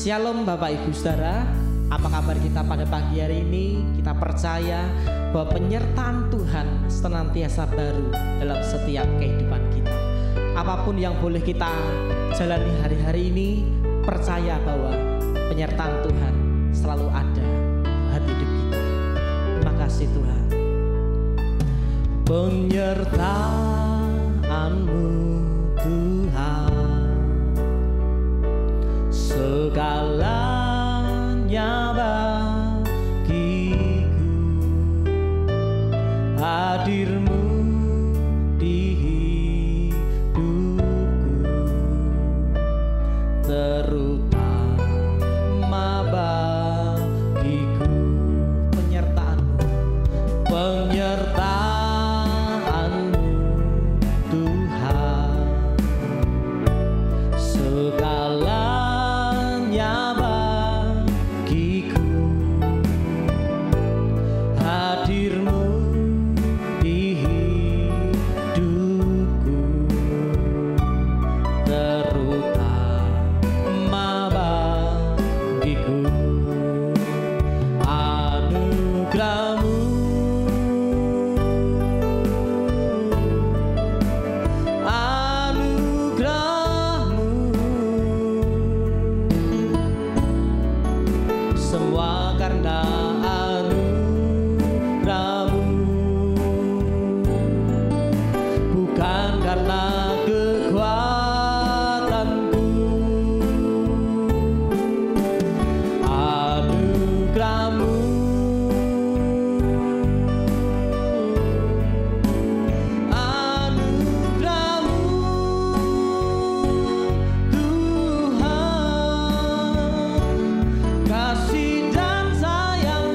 Shalom Bapak Ibu Saudara, apa kabar kita pada pagi hari ini? Kita percaya bahwa penyertaan Tuhan senantiasa baru dalam setiap kehidupan kita. Apapun yang boleh kita jalani hari-hari ini, percaya bahwa penyertaan Tuhan selalu ada buat hidup kita. Terima kasih Tuhan. Penyertaan-Mu Tuhan, segalanya bagiku, hadir-Mu di hidupku, terutama bagiku. Penyertaan-Mu, penyertaan-Mu Tuhan, segalanya bagiku, hadir-Mu di hidupku, terutama bagiku. Anugerah-Mu, semua karena anugerah-Mu, bukan karena kekuatanku. Anugerah-Mu, anugerah-Mu Tuhan, kasih dan sayang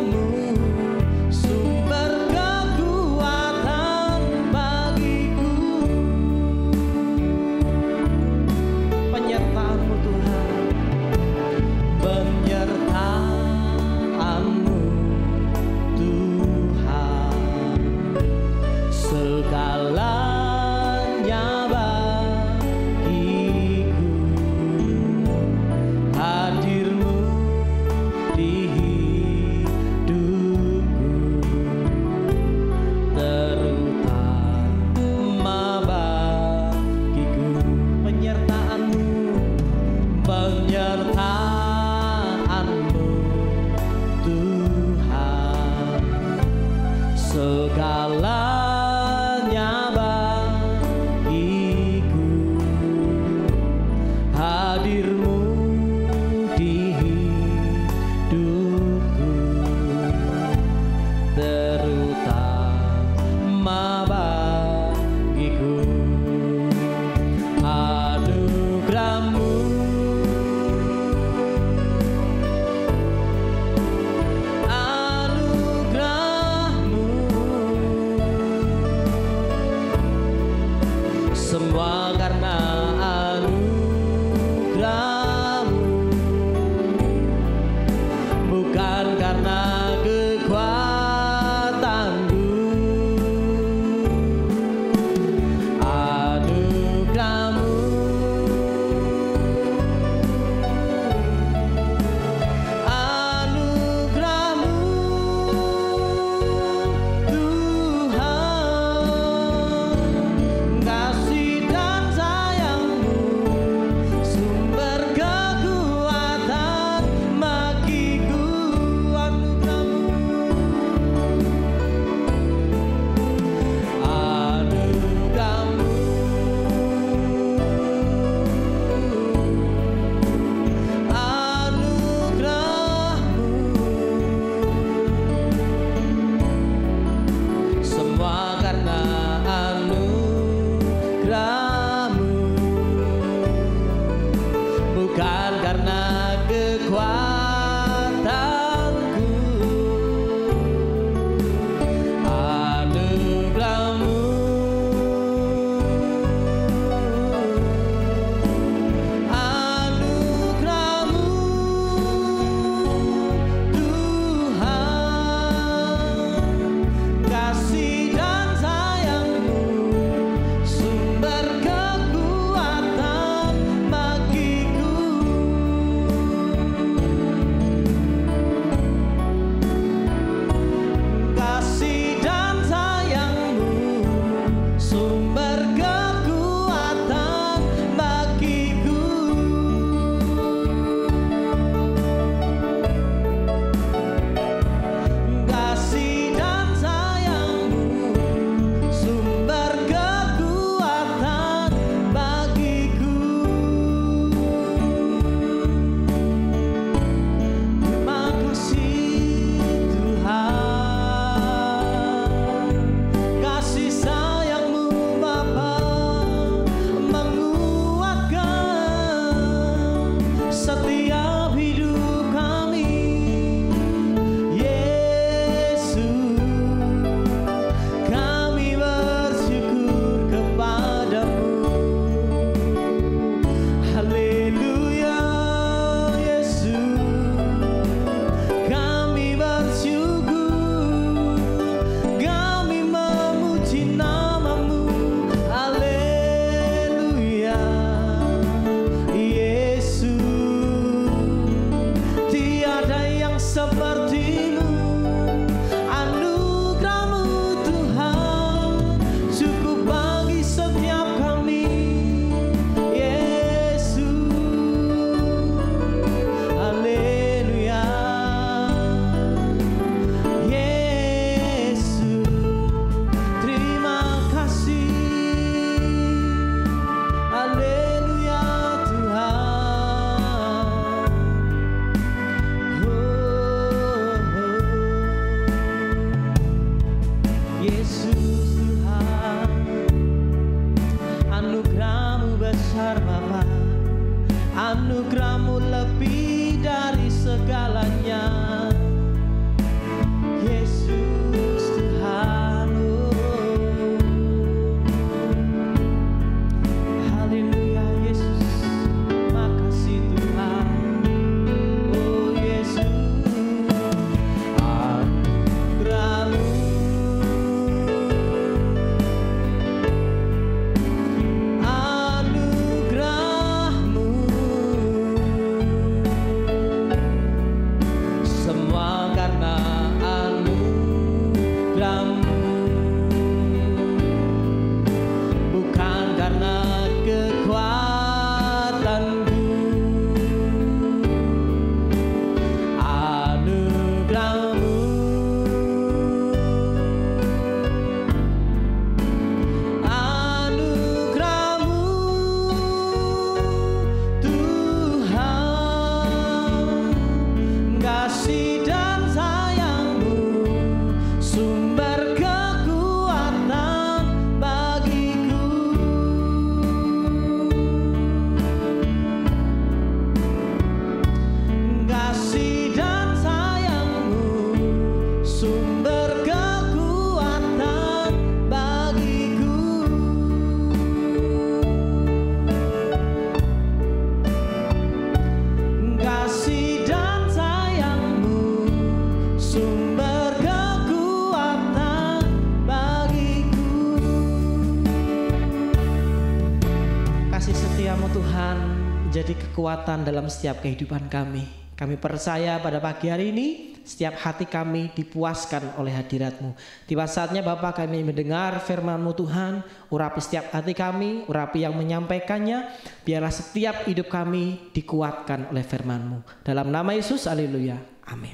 menjadi kekuatan dalam setiap kehidupan kami. Kami percaya pada pagi hari ini setiap hati kami dipuaskan oleh hadirat-Mu. Tiba saatnya Bapa kami mendengar firman-Mu Tuhan, urapi setiap hati kami, urapi yang menyampaikannya, biarlah setiap hidup kami dikuatkan oleh firman-Mu. Dalam nama Yesus, haleluya, amin.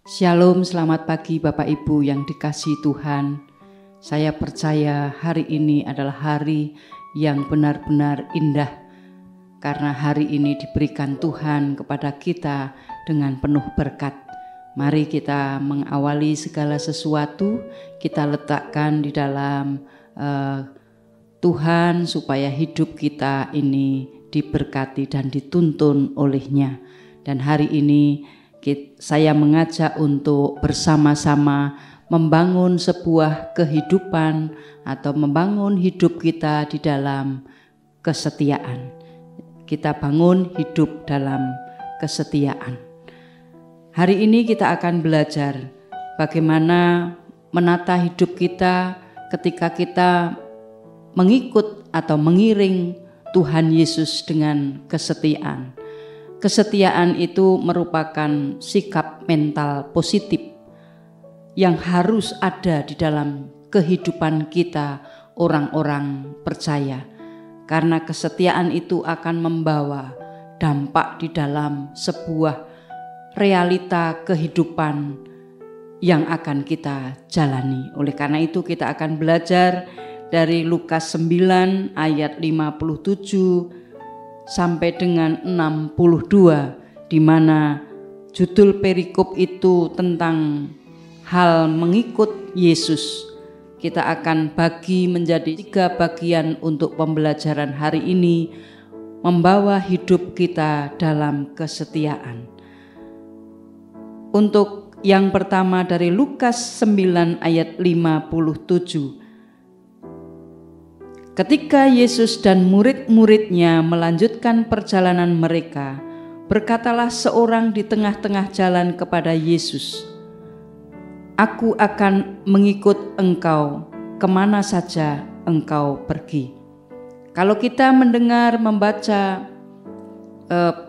Shalom, selamat pagi Bapak Ibu yang dikasihi Tuhan. Saya percaya hari ini adalah hari yang benar-benar indah, karena hari ini diberikan Tuhan kepada kita dengan penuh berkat. Mari kita mengawali segala sesuatu, kita letakkan di dalam Tuhan supaya hidup kita ini diberkati dan dituntun oleh-Nya. Dan hari ini saya mengajak untuk bersama-sama membangun sebuah kehidupan atau membangun hidup kita di dalam kesetiaan. Kita bangun hidup dalam kesetiaan. Hari ini kita akan belajar bagaimana menata hidup kita ketika kita mengikut atau mengiring Tuhan Yesus dengan kesetiaan. Kesetiaan itu merupakan sikap mental positif yang harus ada di dalam kehidupan kita orang-orang percaya. Karena kesetiaan itu akan membawa dampak di dalam sebuah realita kehidupan yang akan kita jalani. Oleh karena itu kita akan belajar dari Lukas 9 ayat 57 sampai dengan 62, di mana judul perikop itu tentang hal mengikut Yesus. Kita akan bagi menjadi 3 bagian untuk pembelajaran hari ini, membawa hidup kita dalam kesetiaan. Untuk yang pertama dari Lukas 9 ayat 57. Ketika Yesus dan murid-muridnya melanjutkan perjalanan mereka, berkatalah seorang di tengah-tengah jalan kepada Yesus, "Aku akan mengikut engkau kemana saja engkau pergi." Kalau kita mendengar, membaca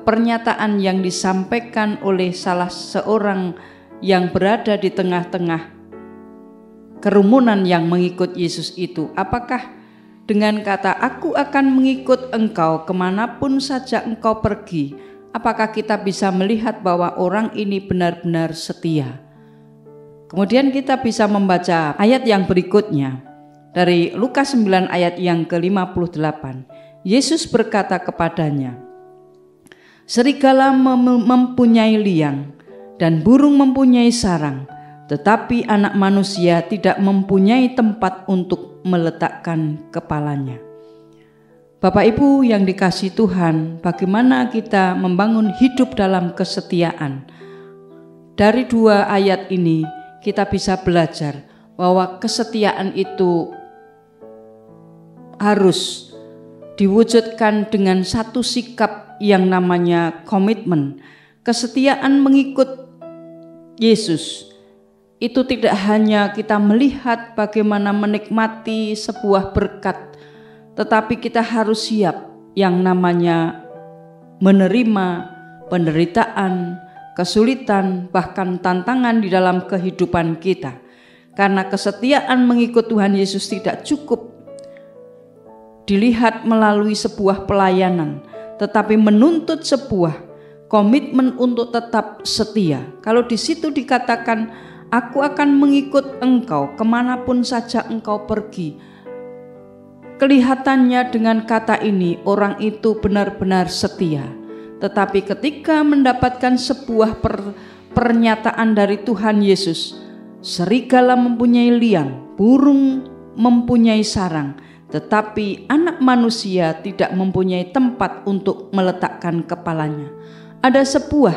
pernyataan yang disampaikan oleh salah seorang yang berada di tengah-tengah kerumunan yang mengikut Yesus itu, apakah dengan kata "aku akan mengikut engkau kemanapun saja engkau pergi", apakah kita bisa melihat bahwa orang ini benar-benar setia? Kemudian kita bisa membaca ayat yang berikutnya dari Lukas 9 ayat yang ke-58. Yesus berkata kepadanya, "Serigala mempunyai liang dan burung mempunyai sarang, tetapi anak manusia tidak mempunyai tempat untuk meletakkan kepalanya." Bapak Ibu yang dikasihi Tuhan, bagaimana kita membangun hidup dalam kesetiaan? Dari 2 ayat ini kita bisa belajar bahwa kesetiaan itu harus diwujudkan dengan satu sikap yang namanya komitmen. Kesetiaan mengikut Yesus itu tidak hanya kita melihat bagaimana menikmati sebuah berkat, tetapi kita harus siap yang namanya menerima penderitaan, kesulitan, bahkan tantangan di dalam kehidupan kita. Karena kesetiaan mengikut Tuhan Yesus tidak cukup dilihat melalui sebuah pelayanan, tetapi menuntut sebuah komitmen untuk tetap setia. Kalau di situ dikatakan, "Aku akan mengikut engkau kemanapun saja engkau pergi", kelihatannya dengan kata ini orang itu benar-benar setia. Tetapi ketika mendapatkan sebuah pernyataan dari Tuhan Yesus, serigala mempunyai liang, burung mempunyai sarang, tetapi anak manusia tidak mempunyai tempat untuk meletakkan kepalanya. Ada sebuah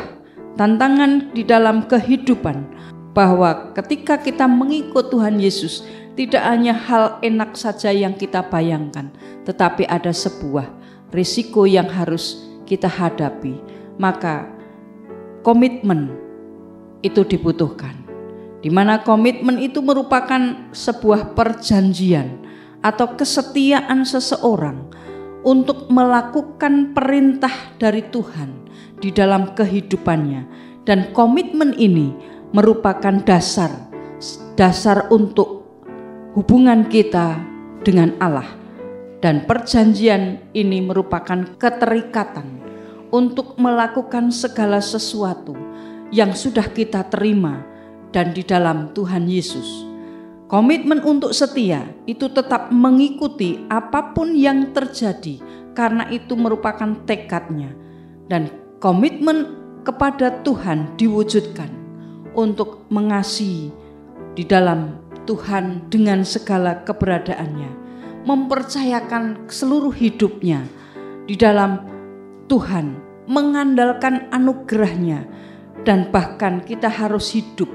tantangan di dalam kehidupan bahwa ketika kita mengikut Tuhan Yesus, tidak hanya hal enak saja yang kita bayangkan, tetapi ada sebuah risiko yang harus kita hadapi. Maka komitmen itu dibutuhkan, di mana komitmen itu merupakan sebuah perjanjian atau kesetiaan seseorang untuk melakukan perintah dari Tuhan di dalam kehidupannya, dan komitmen ini merupakan dasar untuk hubungan kita dengan Allah, dan perjanjian ini merupakan keterikatan untuk melakukan segala sesuatu yang sudah kita terima dan di dalam Tuhan Yesus. Komitmen untuk setia itu tetap mengikuti apapun yang terjadi, karena itu merupakan tekadnya, dan komitmen kepada Tuhan diwujudkan untuk mengasihi di dalam Tuhan dengan segala keberadaannya, mempercayakan seluruh hidupnya di dalam Tuhan, mengandalkan anugerah-Nya, dan bahkan kita harus hidup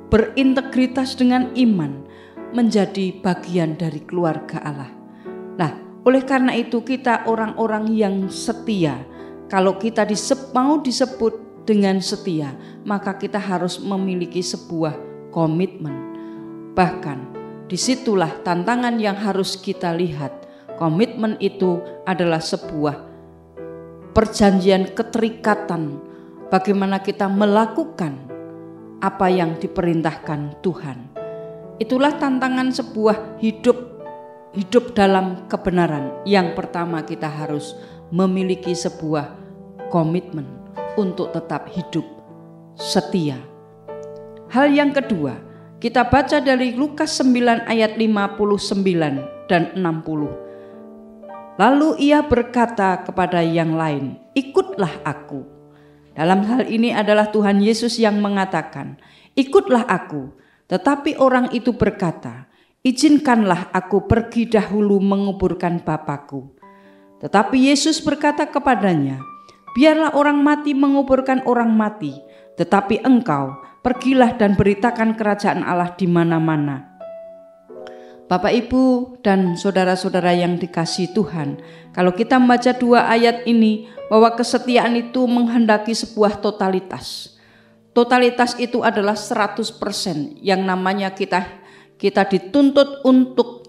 berintegritas dengan iman, menjadi bagian dari keluarga Allah. Nah, oleh karena itu kita orang-orang yang setia. Kalau kita mau disebut dengan setia, maka kita harus memiliki sebuah komitmen. Bahkan disitulah tantangan yang harus kita lihat. Komitmen itu adalah sebuah perjanjian keterikatan, bagaimana kita melakukan apa yang diperintahkan Tuhan. Itulah tantangan sebuah hidup dalam kebenaran. Yang pertama, kita harus memiliki sebuah komitmen untuk tetap hidup setia. Hal yang kedua, kita baca dari Lukas 9 ayat 59 dan 60. Lalu ia berkata kepada yang lain, "Ikutlah aku." Dalam hal ini adalah Tuhan Yesus yang mengatakan, "Ikutlah aku." Tetapi orang itu berkata, "Izinkanlah aku pergi dahulu menguburkan Bapakku." Tetapi Yesus berkata kepadanya, "Biarlah orang mati menguburkan orang mati, tetapi engkau pergilah dan beritakan kerajaan Allah di mana-mana." Bapak, Ibu, dan saudara-saudara yang dikasihi Tuhan, kalau kita membaca dua ayat ini, bahwa kesetiaan itu menghendaki sebuah totalitas. Totalitas itu adalah 100%, yang namanya kita dituntut untuk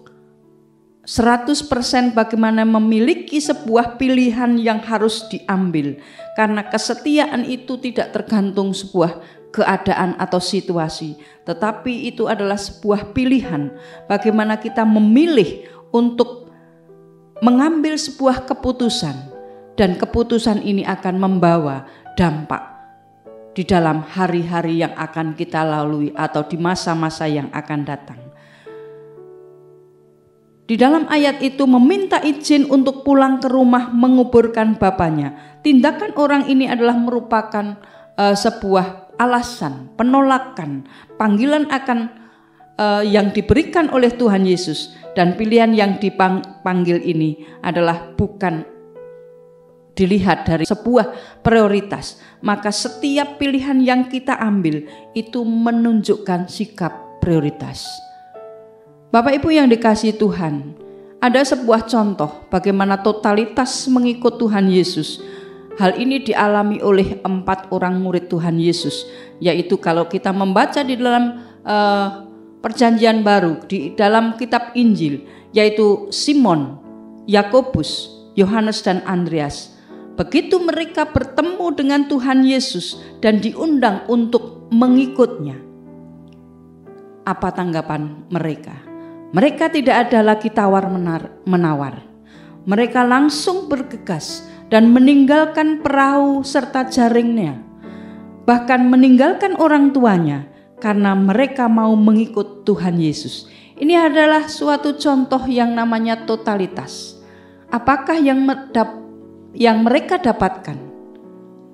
100% bagaimana memiliki sebuah pilihan yang harus diambil. Karena kesetiaan itu tidak tergantung sebuah keadaan atau situasi, tetapi itu adalah sebuah pilihan bagaimana kita memilih untuk mengambil sebuah keputusan, dan keputusan ini akan membawa dampak di dalam hari-hari yang akan kita lalui atau di masa-masa yang akan datang. Di dalam ayat itu meminta izin untuk pulang ke rumah menguburkan bapaknya. Tindakan orang ini adalah merupakan sebuah alasan, penolakan, panggilan akan yang diberikan oleh Tuhan Yesus, dan pilihan yang dipanggil ini adalah bukan dilihat dari sebuah prioritas. Maka setiap pilihan yang kita ambil itu menunjukkan sikap prioritas. Bapak Ibu yang dikasihi Tuhan, ada sebuah contoh bagaimana totalitas mengikut Tuhan Yesus. Hal ini dialami oleh 4 orang murid Tuhan Yesus, yaitu kalau kita membaca di dalam perjanjian baru, di dalam kitab Injil, yaitu Simon, Yakobus, Yohanes, dan Andreas. Begitu mereka bertemu dengan Tuhan Yesus dan diundang untuk mengikutnya, apa tanggapan mereka? Mereka tidak ada lagi tawar-menawar. Mereka langsung bergegas dan meninggalkan perahu serta jaringnya, bahkan meninggalkan orang tuanya, karena mereka mau mengikut Tuhan Yesus. Ini adalah suatu contoh yang namanya totalitas. Apakah yang mereka dapatkan?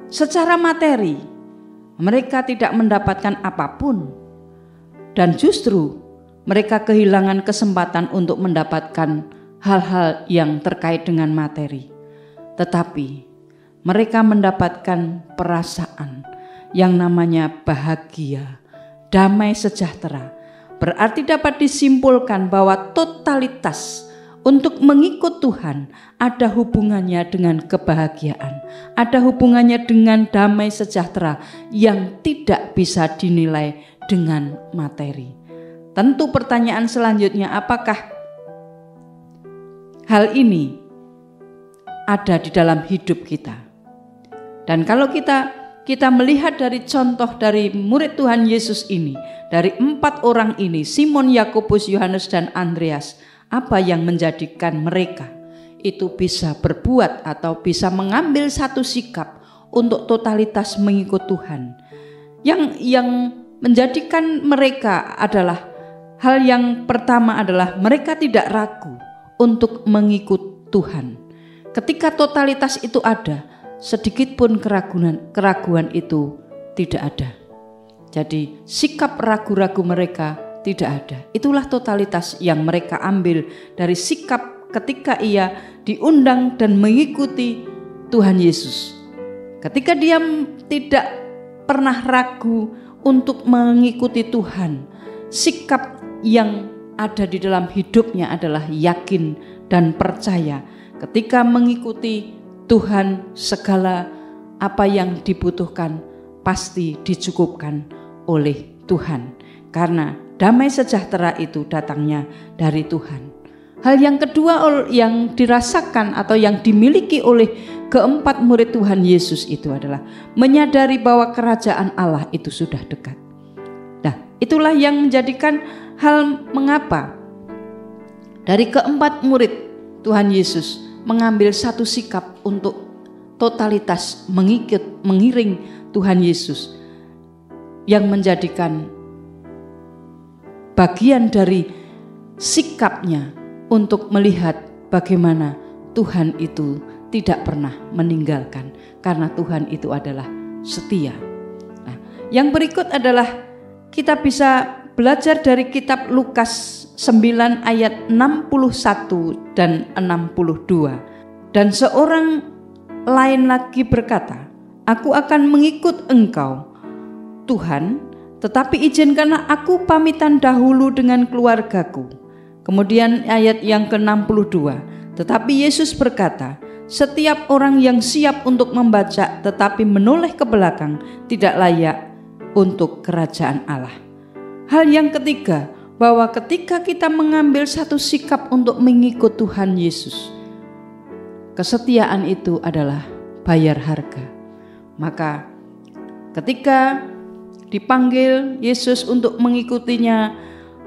Secara materi, mereka tidak mendapatkan apapun, dan justru mereka kehilangan kesempatan untuk mendapatkan hal-hal yang terkait dengan materi. Tetapi mereka mendapatkan perasaan yang namanya bahagia, damai sejahtera. Berarti dapat disimpulkan bahwa totalitas untuk mengikut Tuhan ada hubungannya dengan kebahagiaan, ada hubungannya dengan damai sejahtera yang tidak bisa dinilai dengan materi. Tentu pertanyaan selanjutnya, apakah hal ini ada di dalam hidup kita. Dan kalau kita melihat dari contoh dari murid Tuhan Yesus ini, dari 4 orang ini, Simon, Yakobus, Yohanes, dan Andreas, apa yang menjadikan mereka itu bisa berbuat atau bisa mengambil satu sikap untuk totalitas mengikut Tuhan. Yang menjadikan mereka adalah, hal yang pertama adalah mereka tidak ragu untuk mengikut Tuhan. Ketika totalitas itu ada, sedikit pun keraguan itu tidak ada. Jadi sikap ragu-ragu mereka tidak ada. Itulah totalitas yang mereka ambil dari sikap ketika ia diundang dan mengikuti Tuhan Yesus. Ketika dia tidak pernah ragu untuk mengikuti Tuhan, sikap yang ada di dalam hidupnya adalah yakin dan percaya. Ketika mengikuti Tuhan, segala apa yang dibutuhkan pasti dicukupkan oleh Tuhan. Karena damai sejahtera itu datangnya dari Tuhan. Hal yang kedua yang dirasakan atau yang dimiliki oleh keempat murid Tuhan Yesus itu adalah menyadari bahwa kerajaan Allah itu sudah dekat. Nah, itulah yang menjadikan hal mengapa dari keempat murid Tuhan Yesus mengambil satu sikap untuk totalitas mengiring Tuhan Yesus, yang menjadikan bagian dari sikapnya untuk melihat bagaimana Tuhan itu tidak pernah meninggalkan, karena Tuhan itu adalah setia. Nah, yang berikut adalah kita bisa belajar dari kitab Lukas 9 ayat 61 dan 62. Dan seorang lain lagi berkata, "Aku akan mengikut Engkau, Tuhan, tetapi izinkanlah aku pamitan dahulu dengan keluargaku." Kemudian ayat yang ke-62, tetapi Yesus berkata, "Setiap orang yang siap untuk membaca tetapi menoleh ke belakang tidak layak untuk kerajaan Allah." Hal yang ketiga, bahwa ketika kita mengambil satu sikap untuk mengikut Tuhan Yesus, kesetiaan itu adalah bayar harga. Maka ketika dipanggil Yesus untuk mengikutinya,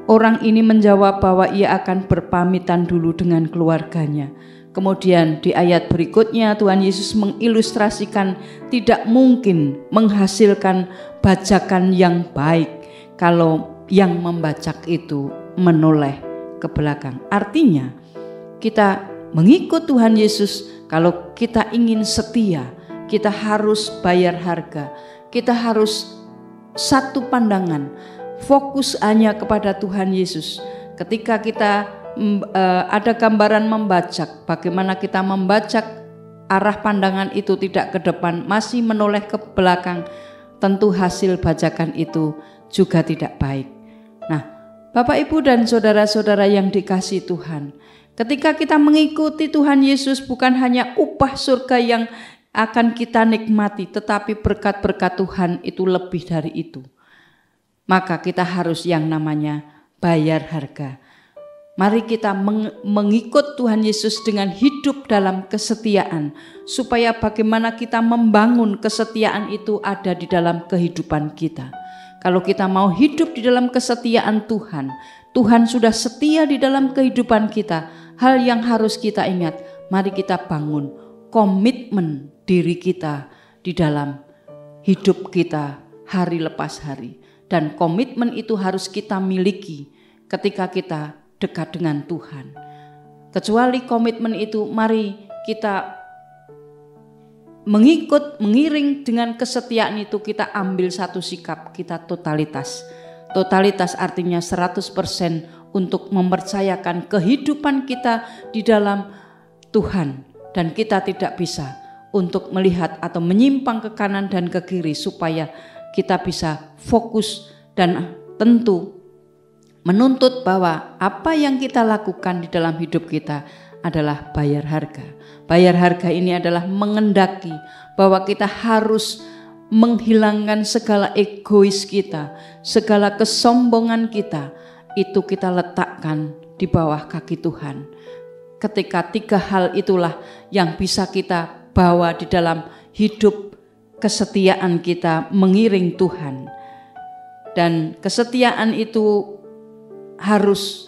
orang ini menjawab bahwa ia akan berpamitan dulu dengan keluarganya. Kemudian di ayat berikutnya Tuhan Yesus mengilustrasikan tidak mungkin menghasilkan bajakan yang baik kalau yang membacak itu menoleh ke belakang. Artinya kita mengikut Tuhan Yesus, kalau kita ingin setia, kita harus bayar harga. Kita harus satu pandangan, fokus hanya kepada Tuhan Yesus. Ketika kita ada gambaran membacak, bagaimana kita membacak arah pandangan itu tidak ke depan, masih menoleh ke belakang, tentu hasil bajakan itu juga tidak baik. Nah, Bapak, Ibu, dan saudara-saudara yang dikasihi Tuhan, ketika kita mengikuti Tuhan Yesus, bukan hanya upah surga yang akan kita nikmati, tetapi berkat-berkat Tuhan itu lebih dari itu. Maka kita harus yang namanya bayar harga. Mari kita mengikut Tuhan Yesus dengan hidup dalam kesetiaan, supaya bagaimana kita membangun kesetiaan itu ada di dalam kehidupan kita. Kalau kita mau hidup di dalam kesetiaan Tuhan, Tuhan sudah setia di dalam kehidupan kita. Hal yang harus kita ingat, mari kita bangun komitmen diri kita di dalam hidup kita hari lepas hari. Dan komitmen itu harus kita miliki ketika kita dekat dengan Tuhan. Kecuali komitmen itu, mari kita mengiring dengan kesetiaan itu, kita ambil satu sikap, kita totalitas. Totalitas artinya 100% untuk mempercayakan kehidupan kita di dalam Tuhan. Dan kita tidak bisa untuk melihat atau menyimpang ke kanan dan ke kiri, supaya kita bisa fokus dan tentu menuntut bahwa apa yang kita lakukan di dalam hidup kita adalah bayar harga. Bayar harga ini adalah mengendaki bahwa kita harus menghilangkan segala egois kita, segala kesombongan kita, itu kita letakkan di bawah kaki Tuhan. ketika 3 hal itulah yang bisa kita bawa di dalam hidup kesetiaan kita mengiring Tuhan. Dan kesetiaan itu harus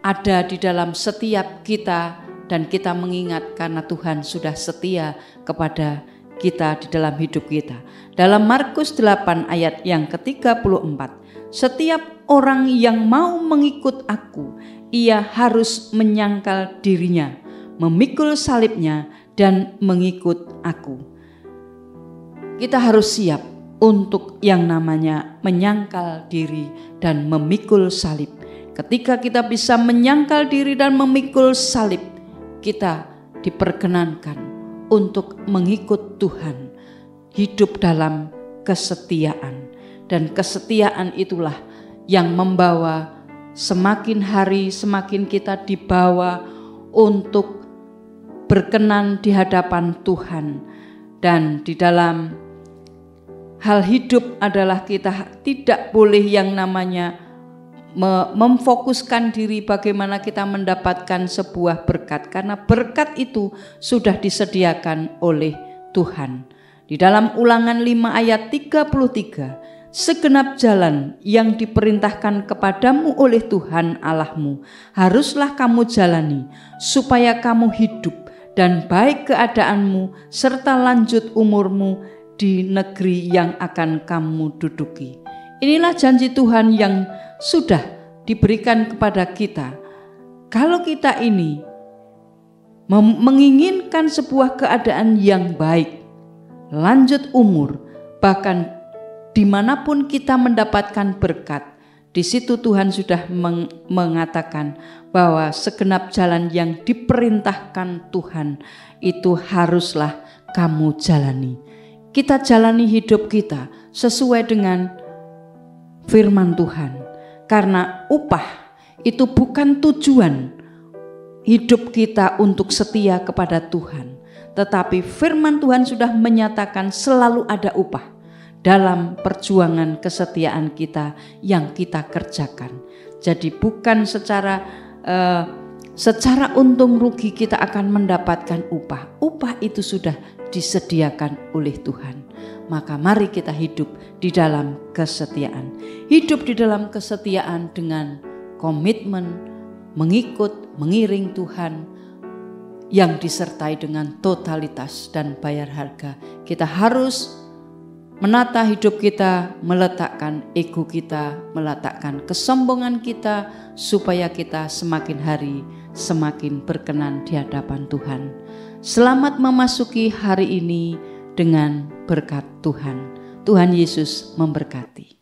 ada di dalam setiap kita, dan kita mengingat karena Tuhan sudah setia kepada kita di dalam hidup kita. Dalam Markus 8 ayat yang ke-34, setiap orang yang mau mengikut aku, ia harus menyangkal dirinya, memikul salibnya, dan mengikut aku. Kita harus siap untuk yang namanya menyangkal diri dan memikul salib. Ketika kita bisa menyangkal diri dan memikul salib, kita diperkenankan untuk mengikut Tuhan, hidup dalam kesetiaan. Dan kesetiaan itulah yang membawa semakin hari semakin kita dibawa untuk berkenan di hadapan Tuhan. Dan di dalam hal hidup adalah kita tidak boleh yang namanya memfokuskan diri bagaimana kita mendapatkan sebuah berkat, karena berkat itu sudah disediakan oleh Tuhan. Di dalam Ulangan 5 ayat 33, segenap jalan yang diperintahkan kepadamu oleh Tuhan Allahmu haruslah kamu jalani, supaya kamu hidup dan baik keadaanmu serta lanjut umurmu di negeri yang akan kamu duduki. Inilah janji Tuhan yang sudah diberikan kepada kita. Kalau kita ini menginginkan sebuah keadaan yang baik, lanjut umur, bahkan dimanapun kita mendapatkan berkat, di situ Tuhan sudah mengatakan bahwa segenap jalan yang diperintahkan Tuhan itu haruslah kamu jalani. Kita jalani hidup kita sesuai dengan firman Tuhan. Karena upah itu bukan tujuan hidup kita untuk setia kepada Tuhan. Tetapi firman Tuhan sudah menyatakan selalu ada upah dalam perjuangan kesetiaan kita yang kita kerjakan. Jadi bukan secara untung rugi kita akan mendapatkan upah. Upah itu sudah disediakan oleh Tuhan. Maka mari kita hidup di dalam kesetiaan. Hidup di dalam kesetiaan dengan komitmen mengikut, mengiring Tuhan yang disertai dengan totalitas dan bayar harga. Kita harus menata hidup kita, meletakkan ego kita, meletakkan kesombongan kita, supaya kita semakin hari semakin berkenan di hadapan Tuhan. Selamat memasuki hari ini dengan berkat Tuhan. Tuhan Yesus memberkati.